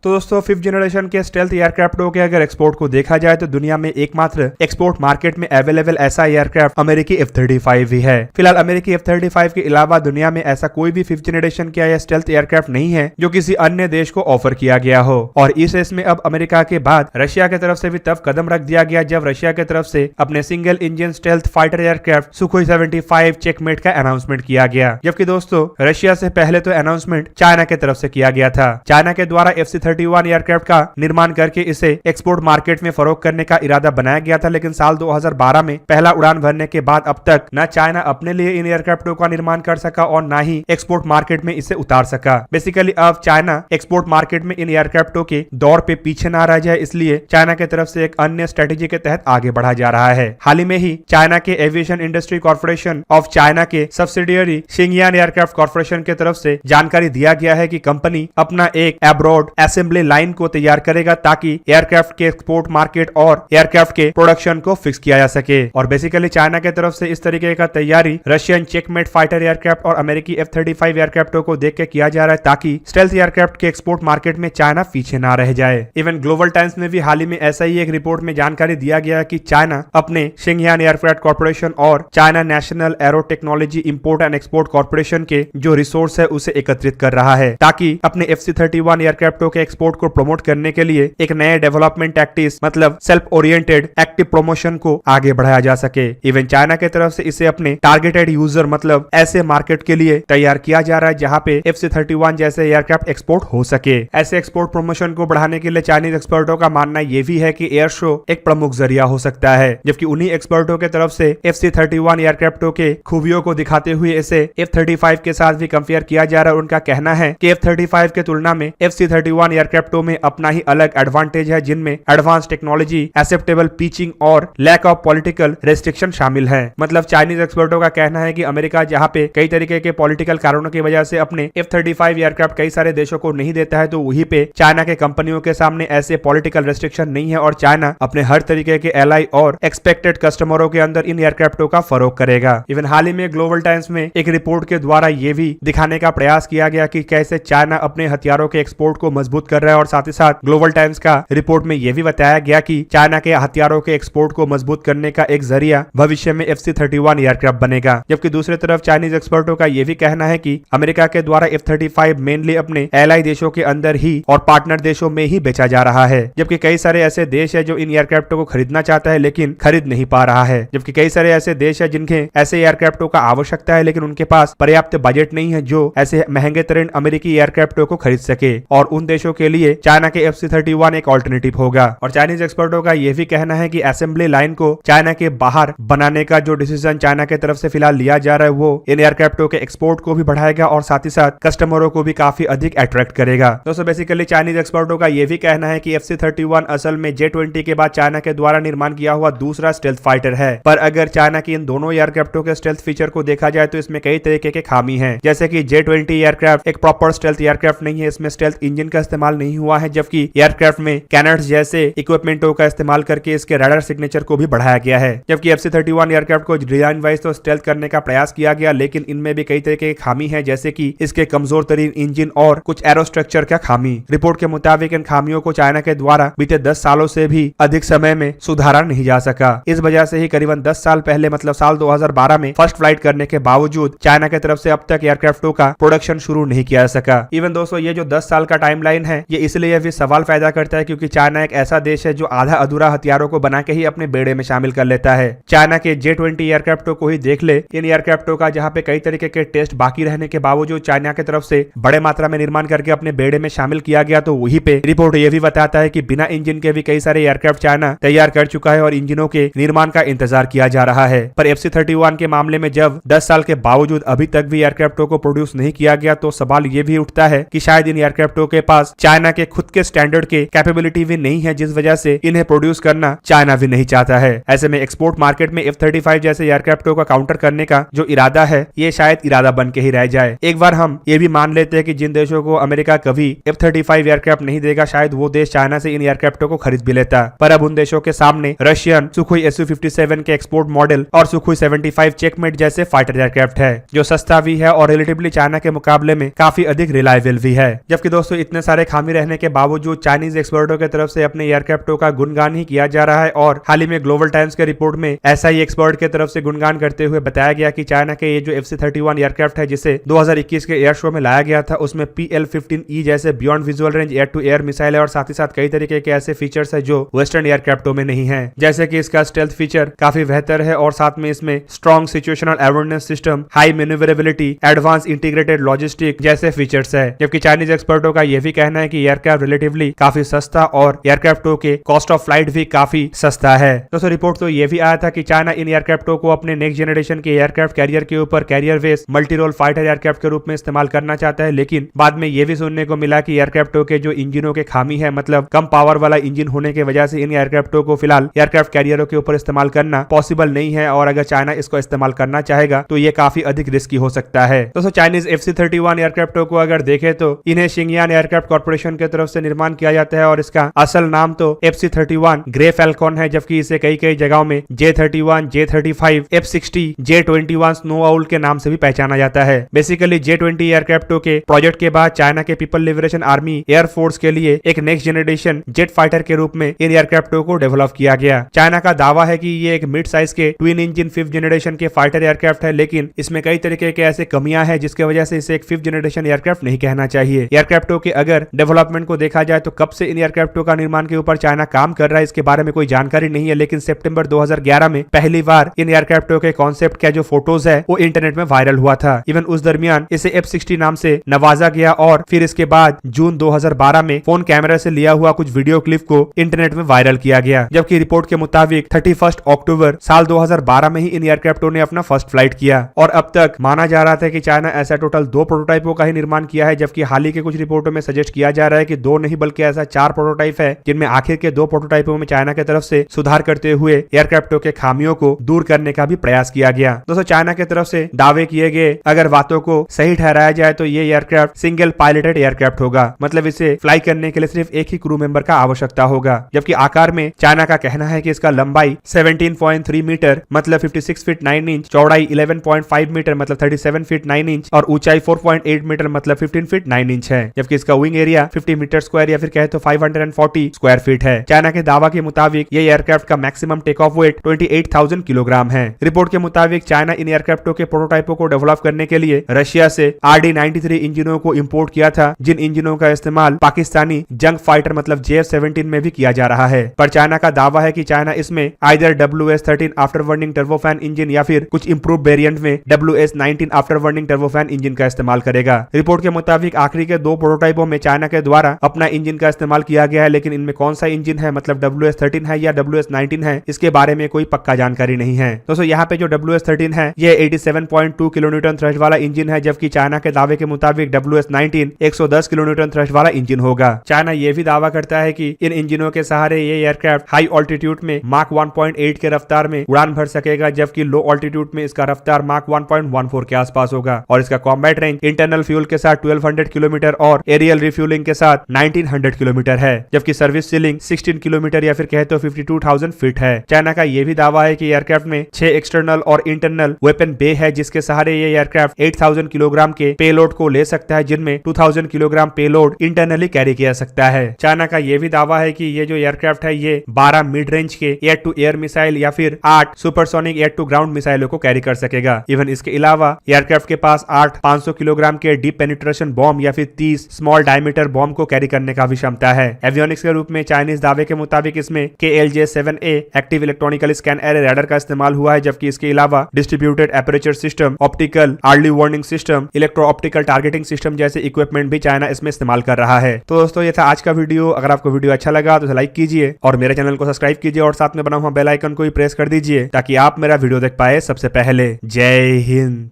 तो दोस्तों 5th generation के स्टेल्थ एयरक्राफ्टों के अगर एक्सपोर्ट को देखा जाए तो दुनिया में एकमात्र एक्सपोर्ट मार्केट में अवेलेबल ऐसा एयरक्राफ्ट अमेरिकी F-35 ही है। फिलहाल अमेरिकी F-35 के अलावा दुनिया में ऐसा कोई भी 5th जनरेशन का या स्टेल्थ एयरक्राफ्ट नहीं है जो किसी अन्य देश को ऑफर किया गया हो। और इस रेस में अब अमेरिका के बाद रशिया की तरफ से भी तब कदम रख दिया गया जब रशिया की तरफ से अपने single engine stealth fighter aircraft Sukhoi 75 checkmate का अनाउंसमेंट किया गया। जबकि दोस्तों रशिया से पहले तो अनाउंसमेंट चाइना की तरफ से किया गया था। चाइना के द्वारा FC-31 एयरक्राफ्ट का निर्माण करके इसे एक्सपोर्ट मार्केट में फरोख्त करने का इरादा बनाया गया था, लेकिन साल 2012 में पहला उड़ान भरने के बाद अब तक न चाइना अपने लिए इन एयरक्राफ्टों का निर्माण कर सका और न ही एक्सपोर्ट मार्केट में इसे उतार सका। बेसिकली अब चाइना एक्सपोर्ट मार्केट में इन एयरक्राफ्टों के दौर पे पीछे ना रह जाए, इसलिए चाइना की तरफ से एक अन्य स्ट्रेटेजी के तहत आगे बढ़ा जा रहा है। हाल ही में ही चाइना के aviation industry corporation of China के सब्सिडियरी शिंगयान एयरक्राफ्ट कॉर्पोरेशन की तरफ से जानकारी दिया गया है कि कंपनी अपना एक एब्रॉड असेंबली लाइन को तैयार करेगा ताकि एयरक्राफ्ट के एक्सपोर्ट मार्केट और एयरक्राफ्ट के प्रोडक्शन को फिक्स किया जा सके। और बेसिकली चाइना की तरफ से इस तरीके का तैयारी रशियन चेकमेट फाइटर एयरक्राफ्ट और अमेरिकी F-35 एयरक्राफ्टों को देख के किया जा रहा है ताकि स्टेल्थ एयरक्राफ्ट के एक्सपोर्ट मार्केट में चाइना पीछे ना रह जाए। इवन ग्लोबल टाइम्स में भी हाल ही में ऐसा ही एक रिपोर्ट में जानकारी दिया गया कि चाइना अपने शिंगयान एयरक्राफ्ट कॉर्पोरेशन और China national arrow technology import and export corporation के जो रिसोर्स है उसे एकत्रित कर रहा है ताकि अपने FC-31 एयरक्राफ्टों के एक्सपोर्ट को प्रमोट करने के लिए एक नए डेवलपमेंट टैक्टिक्स मतलब सेल्फ ओरिएंटेड एक्टिव प्रमोशन को आगे बढ़ाया जा सके। इवन चाइना की तरफ से इसे अपने टारगेटेड यूजर मतलब ऐसे मार्केट के लिए तैयार किया जा रहा है जहां पे FC-31 जैसे एयरक्राफ्ट एक्सपोर्ट हो सके। ऐसे एक्सपोर्ट प्रमोशन को बढ़ाने के लिए चाइनीज एक्सपर्टों का मानना ये भी है कि एयर शो एक प्रमुख जरिया हो सकता है, जबकि उन्हीं एक्सपर्टों के तरफ से FC-31 एयरक्राफ्टों के खूबियों को दिखाते हुए इसे F-35 के साथ भी कंपेयर किया जा रहा है। उनका कहना है कि F-35 के तुलना में FC-31 एयरक्राफ्टों में अपना ही अलग एडवांटेज है, जिनमें एडवांस टेक्नोलॉजी, एक्सेप्टेबल पिचिंग और लैक ऑफ पॉलिटिकल रेस्ट्रिक्शन शामिल है। मतलब चाइनीज एक्सपर्टों का कहना है कि अमेरिका जहां पे कई तरीके के पॉलिटिकल कारणों की वजह से अपने F-35 एयरक्राफ्ट कई सारे देशों को नहीं देता है, तो वहीं पे चाइना के कंपनियों के सामने ऐसे पॉलिटिकल रेस्ट्रिक्शन नहीं है और चाइना अपने हर तरीके के एलाई और एक्सपेक्टेड कस्टमरों के अंदर इन एयरक्राफ्टों का फरोख करेगा। इवन हाल ही में ग्लोबल टाइम्स में एक रिपोर्ट के द्वारा ये भी दिखाने का प्रयास किया गया कि कैसे चाइना अपने हथियारों के एक्सपोर्ट को मजबूत कर रहा है और साथ ही साथ ग्लोबल टाइम्स का रिपोर्ट में यह भी बताया गया कि चाइना के हथियारों के एक्सपोर्ट को मजबूत करने का एक जरिया भविष्य में FC-31 एयरक्राफ्ट बनेगा। जबकि दूसरी तरफ चाइनीज एक्सपर्टों का यह भी कहना है कि अमेरिका के द्वारा F-35 मेनली अपने एलाई देशों के अंदर ही और पार्टनर देशों में ही बेचा जा रहा है, जबकि कई सारे ऐसे देश है जो इन एयरक्राफ्टों को खरीदना चाहता है लेकिन खरीद नहीं पा रहा है। जबकि कई सारे ऐसे देश है जिनके ऐसे एयरक्राफ्टों का आवश्यकता है लेकिन उनके पास पर्याप्त बजट नहीं है जो ऐसे महंगे तरीन अमेरिकी एयरक्राफ्टों को खरीद सके, और उन देशों के लिए चाइना के FC-31 एक ऑल्टरनेटिव होगा। और चाइनीज एक्सपर्टों का यह भी कहना है कि असेंबली लाइन को चाइना के बाहर बनाने का जो डिसीजन चाइना की तरफ से फिलहाल लिया जा रहा है वो इन एयरक्राफ्टों के एक्सपोर्ट को भी बढ़ाएगा और साथ ही साथ कस्टमरों को भी काफी अधिक अट्रैक्ट करेगा। दोस्तों बेसिकली चाइनीज एक्सपर्टों का यह भी कहना है कि FC-31 असल में J-20 के बाद चाइना के द्वारा निर्माण किया हुआ दूसरा स्टेल्थ फाइटर है, पर अगर चाइना की इन दोनों एयरक्राफ्टों के स्टेल्थ फीचर को देखा जाए तो इसमें कई तरीके के खामी है, जैसे कि J-20 एयरक्राफ्ट एक प्रॉपर स्टेल्थ एयरक्राफ्ट नहीं है, इसमें स्टेल्थ इंजन का इस्तेमाल नहीं हुआ है, जबकि एयरक्राफ्ट में कैनट्स जैसे इक्विपमेंटों का इस्तेमाल करके इसके रडार सिग्नेचर को भी बढ़ाया गया है। जबकि FC-31 एयरक्राफ्ट को डिजाइन वाइज तो स्टेल्थ करने का प्रयास किया गया लेकिन इनमें भी कई तरीके की खामी है, जैसे कि इसके कमजोर तरीन इंजन और कुछ एरो स्ट्रक्चर का खामी। रिपोर्ट के मुताबिक इन खामियों को चाइना के द्वारा बीते 10 सालों से भी अधिक समय में सुधारा नहीं जा सका। इस वजह से ही करीबन 10 साल पहले मतलब साल 2012 में फर्स्ट फ्लाइट करने के बावजूद चाइना की तरफ से अब तक एयरक्राफ्टों का प्रोडक्शन शुरू नहीं किया जा सका। इवन दोस्तों ये जो 10 साल का टाइमलाइन है ये इसलिए भी सवाल पैदा करता है क्योंकि चाइना एक ऐसा देश है जो आधा अधूरा हथियारों को बना के ही अपने बेड़े में शामिल कर लेता है। चाइना के J-20 एयरक्राफ्टों को ही देख ले, इन एयरक्राफ्टों का जहां पे कई तरीके के टेस्ट बाकी रहने के बावजूद चाइना की तरफ से बड़े मात्रा में निर्माण करके अपने बेड़े में शामिल किया गया, तो वहीं पे रिपोर्ट ये भी बताता है कि बिना इंजन के भी कई सारे एयरक्राफ्ट चाइना तैयार कर चुका है और इंजनों के निर्माण का इंतजार किया जा रहा है। पर FC-31 के मामले में जब 10 साल के बावजूद अभी तक भी एयरक्राफ्टों को प्रोड्यूस नहीं किया गया तो सवाल ये भी उठता है कि शायद इन एयरक्राफ्टों के पास चाइना के खुद के स्टैंडर्ड के कैपेबिलिटी भी नहीं है, जिस वजह से इन्हें प्रोड्यूस करना चाइना भी नहीं चाहता है। ऐसे में एक्सपोर्ट मार्केट में F-35 जैसे एयरक्राफ्टों का काउंटर करने का जो इरादा है ये शायद इरादा बन के ही रह जाए। एक बार हम ये भी मान लेते हैं कि जिन देशों को अमेरिका कभी F-35 एयरक्राफ्ट नहीं देगा शायद वो देश चाइना से इन एयरक्राफ्टों को खरीद भी लेता, पर अब उन देशों के सामने रशियन सुखोई Su-57 के एक्सपोर्ट मॉडल और सुखोई 75 चेकमेट जैसे फाइटर एयरक्राफ्ट है जो सस्ता भी है और रिलेटिवली चाइना के मुकाबले में काफी अधिक रिलायबल भी है। जबकि दोस्तों इतने सारे खामी रहने के बावजूद चाइनीज एक्सपर्टों की तरफ से अपने एयरक्राफ्टों का गुणगान ही किया जा रहा है। और हाल ही में ग्लोबल टाइम्स के रिपोर्ट में ऐसा ही एक्सपर्ट की तरफ से गुणगान करते हुए बताया गया कि चाइना के ये जो FC-31 एयरक्राफ्ट है जिसे 2021 के एयर शो में लाया गया था, उसमें PL-15E जैसे beyond visual range air to air missile है और साथ ही साथ कई तरीके के ऐसे फीचर्स है जो वेस्टर्न एयरक्राफ्टों में नहीं है, जैसे कि इसका स्टेल्थ फीचर काफी बेहतर है और साथ में इसमें strong situational awareness system, high manoeuvrability, advance integrated logistic जैसे फीचर्स है। जबकि चाइनीज एक्सपर्टों का यह भी कहना है कि एयरक्राफ्ट रिलेटिवली काफी सस्ता और एयरक्राफ्टों के कॉस्ट ऑफ फ्लाइट भी काफी सस्ता है। दोस्तों रिपोर्ट तो यह भी आया था कि चाइना इन एयरक्राफ्टों को अपने नेक्स्ट जनरेशन के एयरक्राफ्ट कैरियर के ऊपर carrier base multi role fighter aircraft के रूप में इस्तेमाल करना चाहता है, लेकिन बाद में यह भी सुनने को मिला कि एयरक्राफ्टों के जो इंजनों के खामी है, मतलब कम पावर वाला इंजन होने की वजह से इन एयरक्राफ्टों को फिलहाल एयरक्राफ्ट कैरियरों के ऊपर इस्तेमाल करना पॉसिबल नहीं है और अगर चाइना इसको इस्तेमाल करना चाहेगा तो ये काफी अधिक रिस्की हो सकता है। दोस्तों चाइनीज FC-31 एयरक्राफ्टों को अगर देखें तो इन्हें शिंगयान एयरक्राफ्ट कॉर्पोरेशन की तरफ से निर्माण किया जाता है और इसका असल नाम तो FC-31 ग्रे फैल्कॉन है, जबकि इसे कई कई जगहों में J-31, J-35, F-60, J-21 snow owl के नाम से भी पहचाना जाता है। बेसिकली J-20 एयरक्राफ्टों के प्रोजेक्ट के बाद चाइना के पीपल लिबरेशन आर्मी एयरफोर्स के लिए एक नेक्स्ट जनरेशन जेट फाइटर के रूप में इन एयरक्राफ्टों को डेवलप किया गया। चाइना का दावा है कि ये एक मिड साइज के ट्विन इंजन 5th जनरेशन के फाइटर एयरक्राफ्ट है, लेकिन इसमें कई तरीके के ऐसे कमियां हैं जिसकी वजह से इसे एक 5th जनरेशन एयरक्राफ्ट नहीं कहना चाहिए। एयरक्राफ्टों के अगर डेवलपमेंट को देखा जाए तो कब से इन एयरक्राफ्टों का निर्माण के ऊपर चाइना काम कर रहा है इसके बारे में कोई जानकारी नहीं है, लेकिन सितंबर 2011 में पहली बार इन एयरक्राफ्टों के कॉन्सेप्ट का जो फोटोज है वो इंटरनेट में वायरल हुआ था। इवन उस दरमियान इसे F-60 नाम से नवाजा गया और फिर इसके बाद जून 2012 में फोन कैमरा से लिया हुआ कुछ वीडियो क्लिप को इंटरनेट में वायरल किया गया, जबकि रिपोर्ट के मुताबिक 31 अक्टूबर साल 2012 में ही इन एयरक्राफ्टों ने अपना फर्स्ट फ्लाइट किया और अब तक माना जा रहा था कि चाइना ऐसा टोटल 2 प्रोटोटाइपों का ही निर्माण किया है, जबकि हाल ही के कुछ रिपोर्टों में सजेस्ट किया जा रहा है कि 2 नहीं बल्कि ऐसा 4 प्रोटोटाइप है, जिनमें आखिर के 2 प्रोटोटाइपों में चाइना की तरफ से सुधार करते हुए एयरक्राफ्टों के खामियों को दूर करने का भी प्रयास किया गया। दोस्तों चाइना की तरफ से दावे किए गए अगर बातों को सही ठहराया जाए तो ये एयरक्राफ्ट सिंगल पायलटेड एयरक्राफ्ट होगा, मतलब इसे फ्लाई करने के लिए सिर्फ एक ही क्रू मेंबर का आवश्यकता होगा। जबकि आकार में चाइना का कहना है कि इसका लंबाई 17.3 मीटर मतलब 56 फीट 9 इंच, चौड़ाई 11.5 मीटर मतलब 37 फीट 9 इंच और ऊंचाई 4.8 मीटर मतलब 15 फीट 9 इंच है। जबकि इसका विंग एरिया 50 मीटर स्क्वायर या फिर कहे तो 540 स्क्वायर फीट है। चाइना के दावा के मुताबिक ये एयरक्राफ्ट का maximum take off weight 28,000 kilogram है। रिपोर्ट के मुताबिक चाइना इन एयरक्राफ्टों के प्रोटोटाइपों को डेवलप करने के लिए रशिया से RD-93 इंजनों को इंपोर्ट किया था, जिन इंजनों का इस्तेमाल पाकिस्तानी जंग फाइटर मतलब JF-17 में भी किया जा रहा है। पर चाइना का दावा है कि चाइना इसमें either WS-13 after burning turbofan engine या फिर कुछ इंप्रूव वेरिएंट में WS-19 after burning turbofan engine का इस्तेमाल करेगा। रिपोर्ट के मुताबिक आखिरी के 2 प्रोटोटाइपों में चाइना के द्वारा अपना इंजन का इस्तेमाल किया गया है, लेकिन इनमें कौन सा इंजन है मतलब WS-13 है या WS-19 है इसके बारे में कोई पक्का जानकारी नहीं है। दोस्तों यहाँ पे जो WS-13 है ये 87.2 किलोन्यूटन थ्रस्ट वाला इंजन है, जबकि चाइना के दावे के मुताबिक WS-19 110 किलोन्यूटन थ्रस्ट वाला इंजन होगा। चाइना ये भी दावा करता है कि इन इंजनों के सहारे ये एयरक्राफ्ट हाई ऑल्टीट्यूड में माक 1.8 के रफ्तार में उड़ान भर सकेगा, जबकि लो ऑल्टीट्यूड में इसका रफ्तार माक 1.14 के आसपास होगा और इसका कॉम्बैट रेंज इंटरनल फ्यूल के साथ 1200 किलोमीटर और एरियल रिफ्यूलिंग के साथ 1900 किलोमीटर है, जबकि सर्विस सीलिंग 16 किलोमीटर या फिर कहे तो 52,000 फीट है। चाइना का यह भी दावा है कि एयरक्राफ्ट में 6 एक्सटर्नल और इंटरनल वेपन बे है, जिसके सहारे ये एयरक्राफ्ट 8000 किलोग्राम के पेलोड को ले सकता है, जिनमें 2000 किलोग्राम पेलोड इंटरनली कैरी किया सकता है। चाइना का यह भी दावा है कि ये जो एयरक्राफ्ट है ये 12 मिड रेंज के एयर टू एयर मिसाइल या फिर 8 सुपरसोनिक एयर टू ग्राउंड मिसाइलों को कैरी कर सकेगा। इवन इसके अलावा एयरक्राफ्ट के पास 8 500 किलोग्राम के डीप पेनिट्रेशन बॉम्ब या फिर 30 स्मॉल डायमीटर बॉम्ब को कैरी करने का भी क्षमता है। एवियोनिक्स के रूप में चाइनीज दावे के मुताबिक इसमें KLJ-7A active electronical scan array radar का इस्तेमाल हुआ है, जबकि इसके अलावा distributed aperture system, optical early warning system, electro optical targeting system जैसे इक्विपमेंट भी चाइना इसमें इस्तेमाल कर रहा है। तो दोस्तों ये था आज का वीडियो। अगर आपको वीडियो अच्छा लगा तो लाइक कीजिए और मेरे चैनल को सब्सक्राइब कीजिए और साथ में बना हुआ बेल आइकन को भी प्रेस कर दीजिए ताकि आप मेरा वीडियो देख पाए सबसे पहले। जय हिंद।